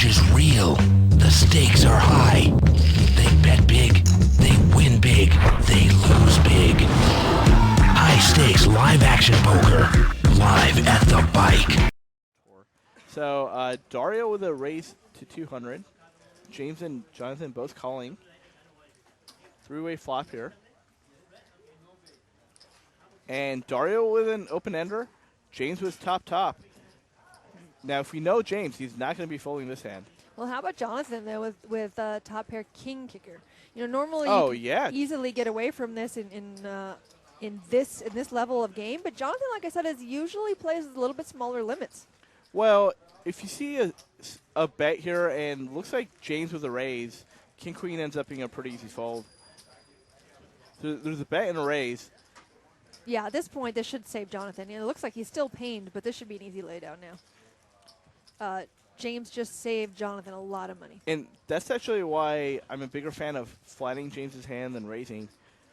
cash is real. The stakes are high. They bet big. They win big. They lose big. High stakes live action poker. Live at the bike. So Dario with a raise to 200. James and Jonathan both calling. Three-way flop here. And Dario with an open-ender. James was top. Now, if we know James, he's not going to be folding this hand. Well, how about Jonathan, though, with top pair king kicker? You know, normally you can easily get away from this in this level of game, but Jonathan, like I said, usually plays with a little bit smaller limits. Well, if you see a bet here and looks like James with a raise, king queen ends up being a pretty easy fold. So there's a bet and a raise. Yeah, at this point, this should save Jonathan. You know, it looks like he's still pained, but this should be an easy laydown now. James just saved Jonathan a lot of money. And that's actually why I'm a bigger fan of flattening James's hand than raising.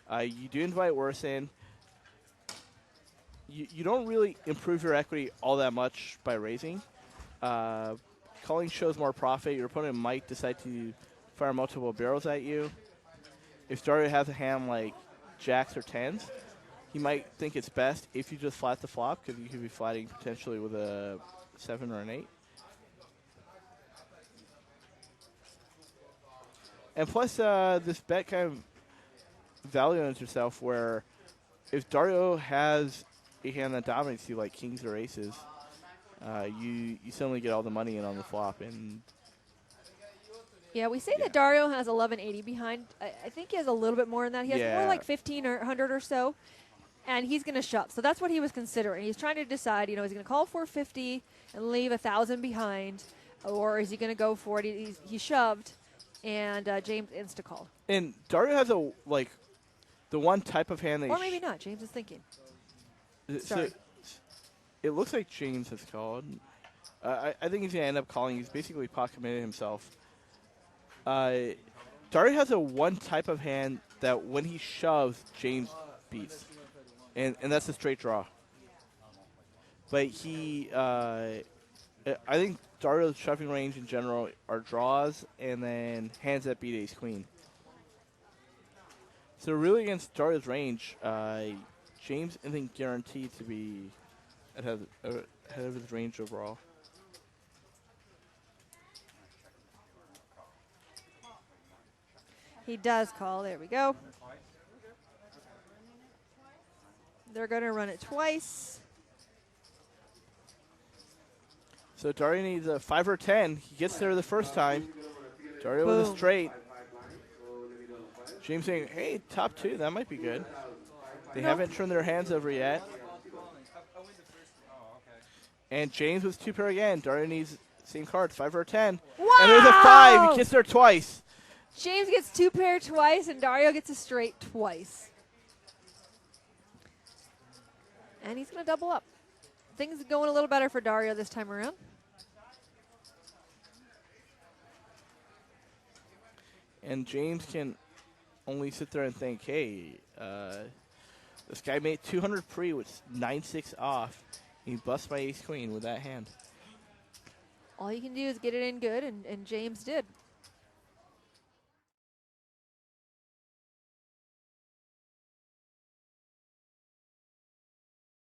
You do invite worse in. You don't really improve your equity all that much by raising. Calling shows more profit. Your opponent might decide to fire multiple barrels at you. If Dario has a hand like jacks or tens, he might think it's best if you just flat the flop, because you could be flatting potentially with a 7 or an 8. And plus, this bet kind of validates yourself where if Dario has a hand that dominates you, like kings or aces, you suddenly get all the money in on the flop. And yeah, we say that Dario has 1180 behind. I think he has a little bit more than that. He has more like 15 or 100 or so. And he's going to shove. So that's what he was considering. He's trying to decide, you know, is he going to call 450 and leave 1,000 behind, or is he going to go for it? He shoved, and James insta-called. And Dario has the one type of hand that or maybe not. James is thinking. Sorry. So it looks like James has called. I think he's going to end up calling. He's basically pot committed himself. Dario has a one type of hand that when he shoves, James beats. And that's a straight draw. But I think Dario's shoving range in general are draws and then hands that beat ace queen. So really against Dario's range, James isn't guaranteed to be ahead of his range overall. He does call. There we go. They're going to run it twice. So Dario needs a 5 or 10. He gets there the first time. Dario with a straight. James saying, hey, top 2, that might be good. They haven't turned their hands over yet. And James with 2 pair again. Dario needs same card, 5 or 10. Wow! And there's a 5. He gets there twice. James gets 2 pair twice, and Dario gets a straight twice. And he's going to double up. Things are going a little better for Dario this time around. And James can only sit there and think, hey, this guy made 200 pre with 9-6 off. He busts my ace queen with that hand. All you can do is get it in good, and James did.